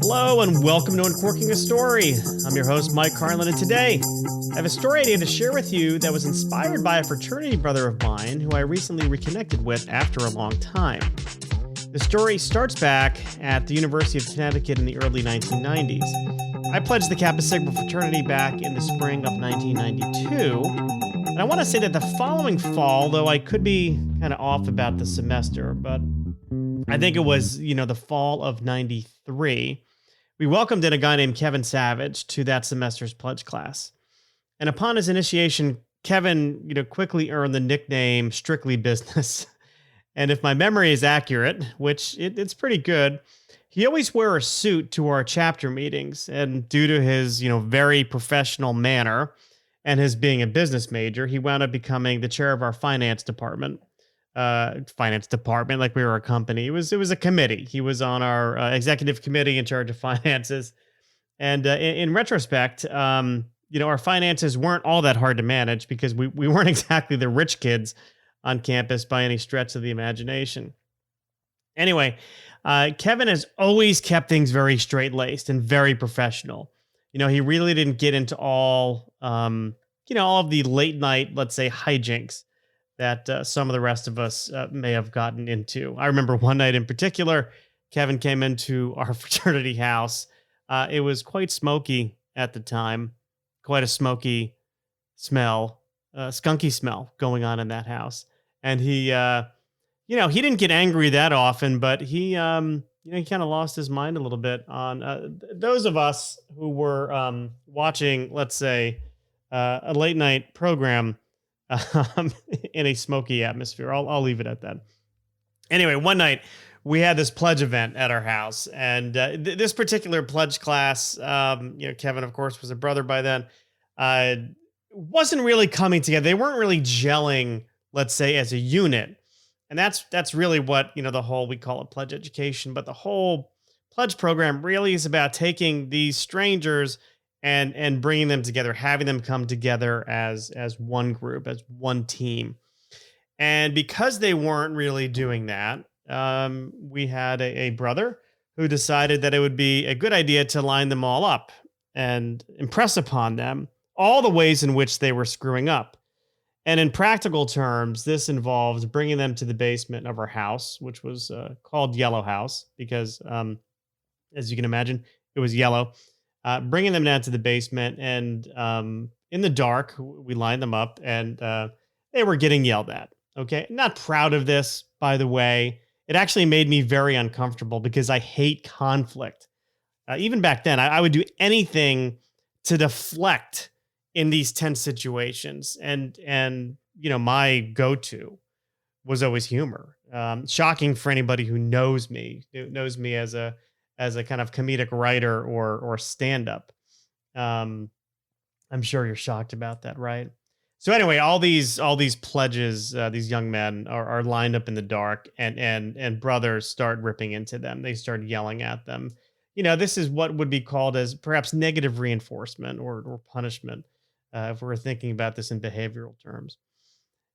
Hello and welcome to Uncorking a Story. I'm your host, Mike Carlin, and today I have a story idea to share with you that was inspired by a fraternity brother of mine who I recently reconnected with after a long time. The story starts back at the University of Connecticut in the early 1990s. I pledged the Kappa Sigma fraternity back in the spring of 1992, and I want to say that the following fall, though I could be kind of off about the semester, but I think it was, the fall of 93. We welcomed in a guy named Kevin Savage to that semester's pledge class. And upon his initiation, Kevin, quickly earned the nickname Strictly Business. And if my memory is accurate, which it's pretty good, he always wore a suit to our chapter meetings. And due to his, very professional manner and his being a business major, he wound up becoming the chair of our finance department. Like we were a company. It was a committee. He was on our executive committee in charge of finances. And in retrospect, our finances weren't all that hard to manage because we weren't exactly the rich kids on campus by any stretch of the imagination. Anyway, Kevin has always kept things very straight-laced and very professional. He really didn't get into all of the late night, let's say, hijinks that some of the rest of us may have gotten into. I remember one night in particular, Kevin came into our fraternity house. It was quite smoky at the time, quite a smoky smell, skunky smell going on in that house. And he didn't get angry that often, but he kind of lost his mind a little bit on those of us who were watching, let's say, a late night program in a smoky atmosphere. I'll leave it at that. Anyway, one night we had this pledge event at our house, and this particular pledge class, Kevin, of course, was a brother by then, wasn't really coming together. They weren't really gelling, let's say, as a unit. And that's really what, the whole, we call it pledge education, but the whole pledge program really is about taking these strangers and bringing them together, having them come together as one group, as one team. And because they weren't really doing that, we had a brother who decided that it would be a good idea to line them all up and impress upon them all the ways in which they were screwing up. And in practical terms, this involved bringing them to the basement of our house, which was called Yellow House because, as you can imagine, it was yellow. Bringing them down to the basement, and in the dark, we lined them up, and they were getting yelled at. Okay, not proud of this, by the way. It actually made me very uncomfortable because I hate conflict. Even back then, I would do anything to deflect in these tense situations, and my go-to was always humor. Shocking for anybody who knows me as a kind of comedic writer or stand-up. I'm sure you're shocked about that, right? So anyway, all these pledges, these young men are lined up in the dark, and brothers start ripping into them. They start yelling at them. This is what would be called as perhaps negative reinforcement or punishment, if we're thinking about this in behavioral terms.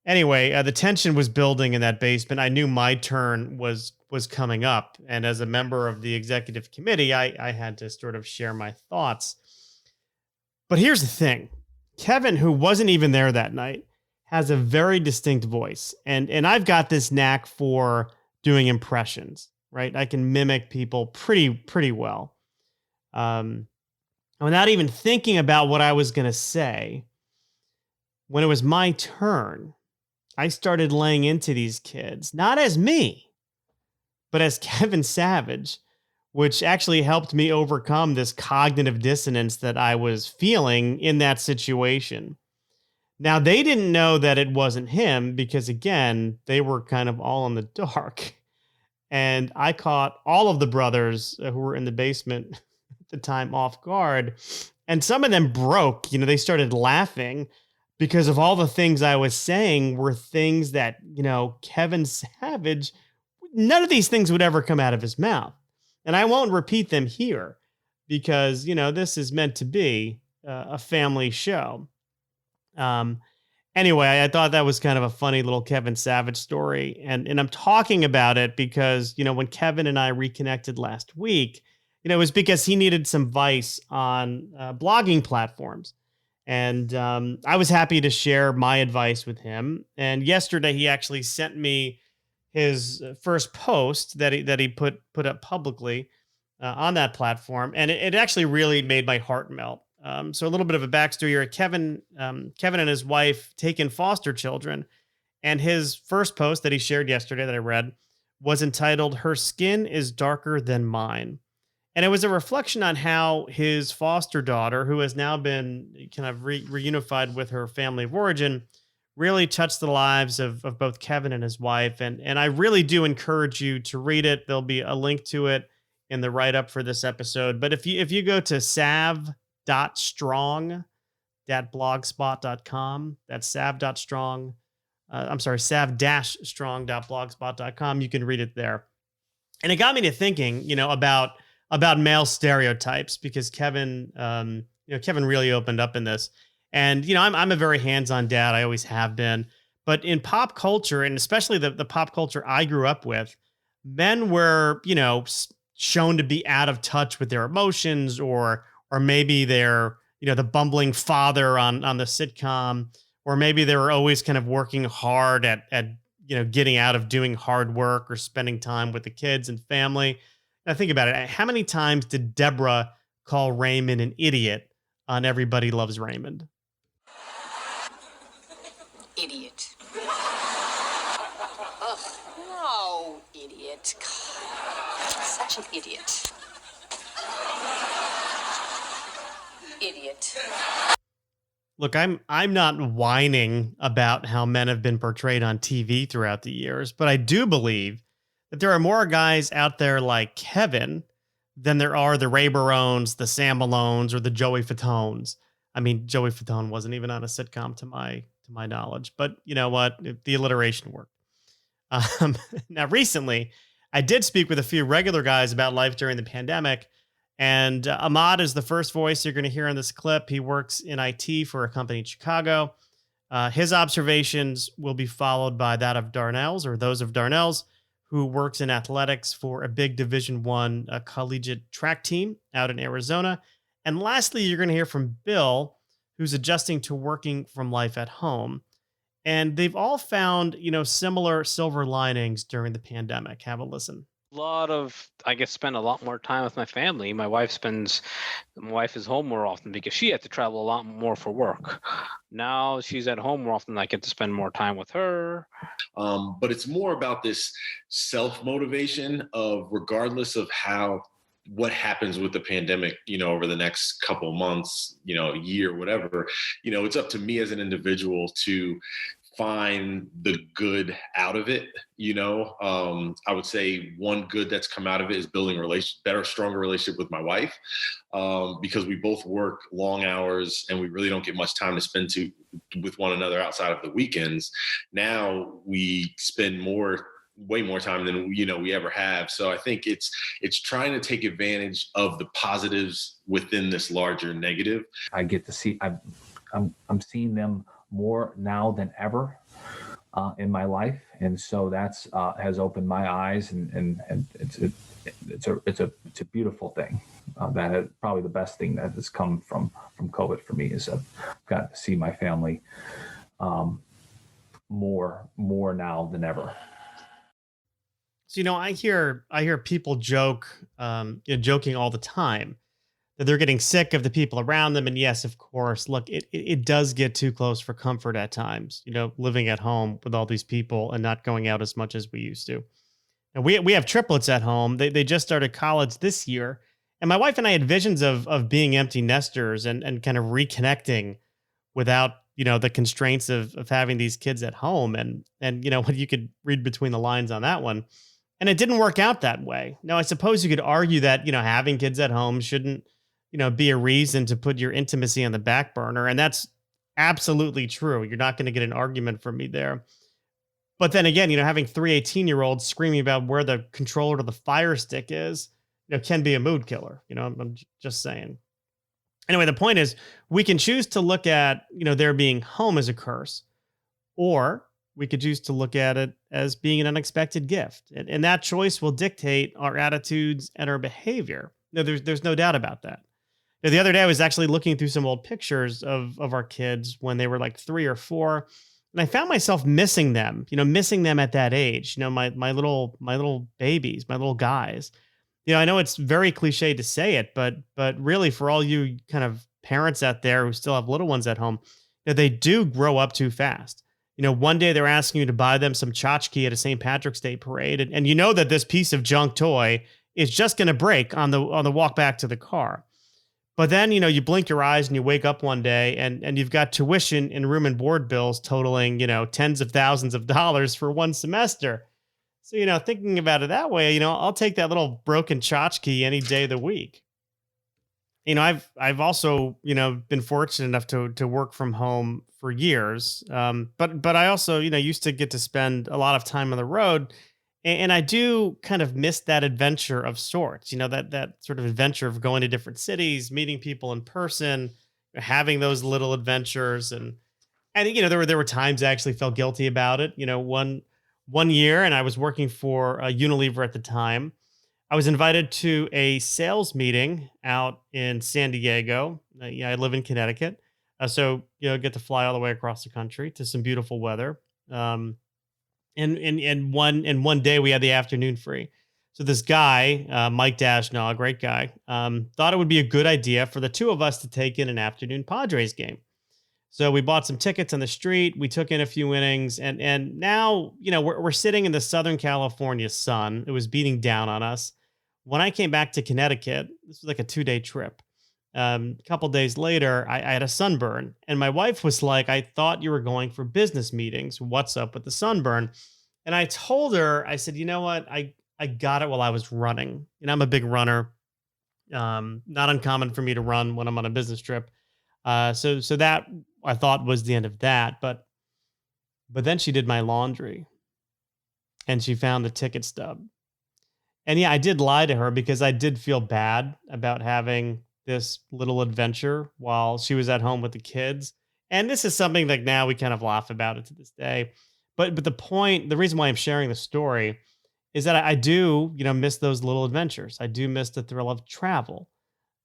Anyway, the tension was building in that basement. I knew my turn was coming up. And as a member of the executive committee, I had to sort of share my thoughts. But here's the thing. Kevin, who wasn't even there that night, has a very distinct voice. And I've got this knack for doing impressions, right? I can mimic people pretty well. Without even thinking about what I was going to say, when it was my turn, I started laying into these kids, not as me, but as Kevin Savage, which actually helped me overcome this cognitive dissonance that I was feeling in that situation. Now, they didn't know that it wasn't him because, again, they were kind of all in the dark. And I caught all of the brothers who were in the basement at the time off guard. And some of them broke. They started laughing because of all the things I was saying were things that, Kevin Savage, none of these things would ever come out of his mouth. And I won't repeat them here because, this is meant to be a family show. Anyway, I thought that was kind of a funny little Kevin Savage story. And I'm talking about it because, when Kevin and I reconnected last week, it was because he needed some advice on blogging platforms. And I was happy to share my advice with him. And yesterday, he actually sent me his first post that he put up publicly on that platform, and it actually really made my heart melt. So a little bit of a backstory here: Kevin and his wife take in foster children, and his first post that he shared yesterday that I read was entitled "Her Skin is Darker Than Mine." And it was a reflection on how his foster daughter, who has now been kind of reunified with her family of origin, really touched the lives of both Kevin and his wife. And I really do encourage you to read it. There'll be a link to it in the write up for this episode. But if you go to sav.strong.blogspot.com, that's sav.strong. I'm sorry, sav-strong.blogspot.com. You can read it there. And it got me to thinking, about male stereotypes because Kevin really opened up in this. And I'm a very hands-on dad. I always have been. But in pop culture, and especially the pop culture I grew up with, men were, shown to be out of touch with their emotions, or maybe they're, the bumbling father on the sitcom, or maybe they were always kind of working hard at getting out of doing hard work or spending time with the kids and family. Now think about it. How many times did Deborah call Raymond an idiot on Everybody Loves Raymond? Idiot. Ugh, no, idiot. God, such an idiot. Idiot. Look, I'm not whining about how men have been portrayed on TV throughout the years, but I do believe that there are more guys out there like Kevin than there are the Ray Barones, the Sam Malones, or the Joey Fatones. I mean, Joey Fatone wasn't even on a sitcom to my knowledge, but you know what? The alliteration worked. Um, Now, recently, I did speak with a few regular guys about life during the pandemic, and Ahmad is the first voice you're going to hear in this clip. He works in IT for a company in Chicago. His observations will be followed by that of Darnell's, or those of Darnell's, who works in athletics for a big Division One collegiate track team out in Arizona. And lastly, you're going to hear from Bill, who's adjusting to working from life at home. And they've all found, similar silver linings during the pandemic. Have a listen. I guess, spend a lot more time with my family. My wife is home more often because she had to travel a lot more for work. Now she's at home more often. I get to spend more time with her. But it's more about this self-motivation of, regardless of what happens with the pandemic, over the next couple of months, year, whatever, it's up to me as an individual to find the good out of it. I would say one good that's come out of it is building stronger relationship with my wife, because we both work long hours and we really don't get much time to spend with one another outside of the weekends. Now we spend way more time than we ever have. So I think it's trying to take advantage of the positives within this larger negative. I get to see I'm seeing them more now than ever in my life, and so that's has opened my eyes, and it's a beautiful thing. That is probably the best thing that has come from COVID for me, is I've got to see my family more now than ever. So, I hear people joking all the time that they're getting sick of the people around them. And yes, of course, look, it does get too close for comfort at times, living at home with all these people and not going out as much as we used to. And we have triplets at home. They just started college this year. And my wife and I had visions of being empty nesters and kind of reconnecting without, the constraints of having these kids at home. And what you could read between the lines on that one. And it didn't work out that way. Now, I suppose you could argue that, having kids at home shouldn't, be a reason to put your intimacy on the back burner. And that's absolutely true. You're not going to get an argument from me there. But then again, having 3 18-year-olds screaming about where the controller to the Fire Stick is, can be a mood killer. I'm just saying. Anyway, the point is, we can choose to look at, their being home as a curse, or we could choose to look at it as being an unexpected gift. And that choice will dictate our attitudes and our behavior. No, there's no doubt about that. The other day, I was actually looking through some old pictures of our kids when they were like 3 or 4, and I found myself missing them. Missing them at that age. My little babies, my little guys. I know it's very cliche to say it, but really, for all you kind of parents out there who still have little ones at home, they do grow up too fast. One day they're asking you to buy them some tchotchke at a St. Patrick's Day parade, and you know that this piece of junk toy is just going to break on the walk back to the car. But then, you blink your eyes and you wake up one day and you've got tuition and room and board bills totaling, tens of thousands of dollars for one semester. So, thinking about it that way, I'll take that little broken tchotchke any day of the week. I've also, been fortunate enough to work from home for years. But I also, used to get to spend a lot of time on the road. And I do kind of miss that adventure of sorts, that sort of adventure of going to different cities, meeting people in person, having those little adventures. And there were times I actually felt guilty about it. One year, and I was working for Unilever at the time. I was invited to a sales meeting out in San Diego. Yeah, I live in Connecticut, so get to fly all the way across the country to some beautiful weather. And one day we had the afternoon free. So this guy, Mike Dashnaw, a great guy, thought it would be a good idea for the two of us to take in an afternoon Padres game. So we bought some tickets on the street. We took in a few innings, and now we're sitting in the Southern California sun. It was beating down on us. When I came back to Connecticut, this was like a 2-day trip. A couple days later, I had a sunburn, and my wife was like, "I thought you were going for business meetings. What's up with the sunburn?" And I told her, I said, "You know what? I got it while I was running. I'm a big runner. Not uncommon for me to run when I'm on a business trip. So that I thought was the end of that. But then she did my laundry, and she found the ticket stub. And yeah, I did lie to her because I did feel bad about having this little adventure while she was at home with the kids. And this is something that now we kind of laugh about it to this day. But the reason why I'm sharing the story is that I do, miss those little adventures. I do miss the thrill of travel.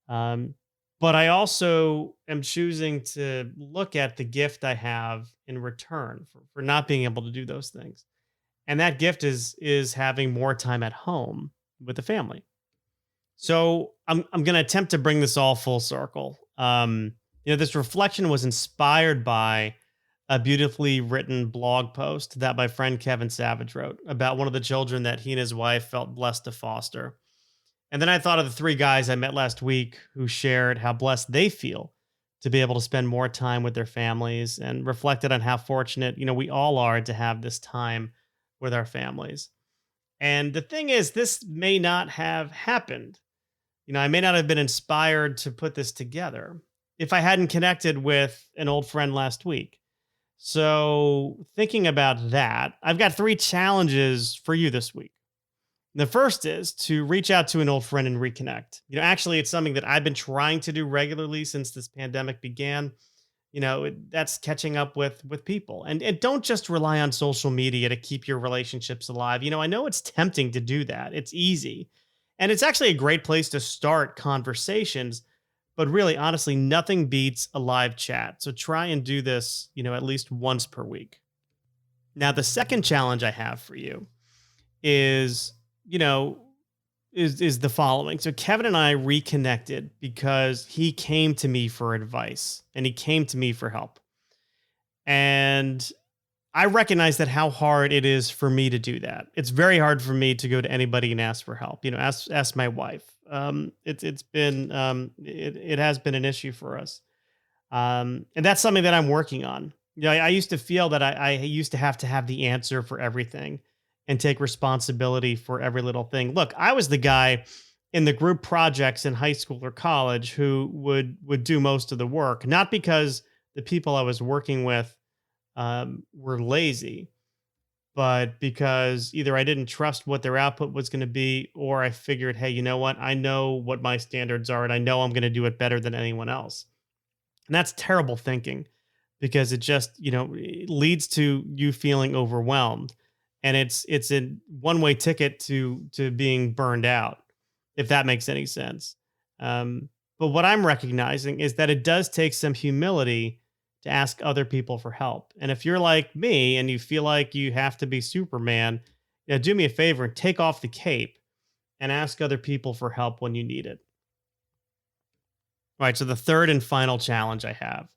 Um, but I also am choosing to look at the gift I have in return for not being able to do those things. And that gift is having more time at home with the family. So I'm going to attempt to bring this all full circle. This reflection was inspired by a beautifully written blog post that my friend Kevin Savage wrote about one of the children that he and his wife felt blessed to foster. And then I thought of the 3 guys I met last week who shared how blessed they feel to be able to spend more time with their families, and reflected on how fortunate, we all are to have this time with our families. And the thing is, this may not have happened. I may not have been inspired to put this together if I hadn't connected with an old friend last week. So, thinking about that, I've got 3 challenges for you this week. The first is to reach out to an old friend and reconnect. Actually, it's something that I've been trying to do regularly since this pandemic began. That's catching up with people, and don't just rely on social media to keep your relationships alive. I know it's tempting to do that. It's easy, and it's actually a great place to start conversations. But really, honestly, nothing beats a live chat. So try and do this, at least once per week. Now, the second challenge I have for you is, is the following. So Kevin and I reconnected because he came to me for advice and he came to me for help. And I recognize that how hard it is for me to do that. It's very hard for me to go to anybody and ask for help. Ask my wife. It has been an issue for us. And that's something that I'm working on. I used to feel that I used to have the answer for everything and take responsibility for every little thing. Look, I was the guy in the group projects in high school or college who would do most of the work, not because the people I was working with were lazy, but because either I didn't trust what their output was going to be, or I figured, hey, you know what? I know what my standards are, and I know I'm going to do it better than anyone else. And that's terrible thinking, because it just, it leads to you feeling overwhelmed. And it's a one-way ticket to being burned out, if that makes any sense. Um, but what I'm recognizing is that it does take some humility to ask other people for help. And if you're like me and you feel like you have to be Superman, do me a favor and take off the cape and ask other people for help when you need it. All right. So the third and final challenge I have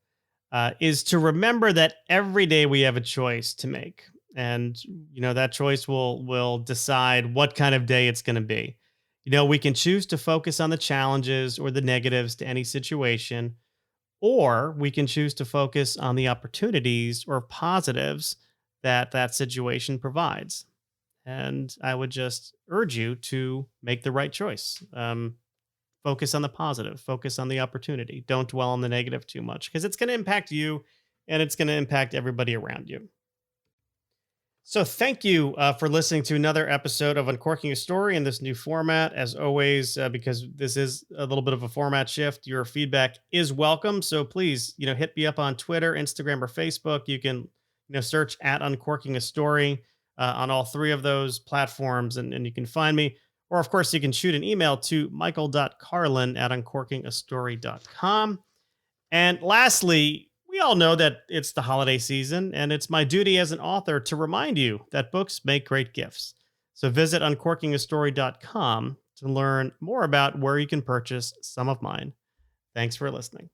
is to remember that every day we have a choice to make, and that choice will decide what kind of day it's going to be. We can choose to focus on the challenges or the negatives to any situation, or we can choose to focus on the opportunities or positives that that situation provides. And I would just urge you to make the right choice. Focus on the positive, focus on the opportunity. Don't dwell on the negative too much because it's going to impact you and it's going to impact everybody around you. So, thank you for listening to another episode of Uncorking a Story in this new format. As always, because this is a little bit of a format shift, your feedback is welcome. So, please, hit me up on Twitter, Instagram, or Facebook. You can, search at Uncorking a Story on all three of those platforms, and you can find me. Or, of course, you can shoot an email to michael.carlin@uncorkingastory.com. And lastly, we all know that it's the holiday season, and it's my duty as an author to remind you that books make great gifts. So visit uncorkingastory.com to learn more about where you can purchase some of mine. Thanks for listening.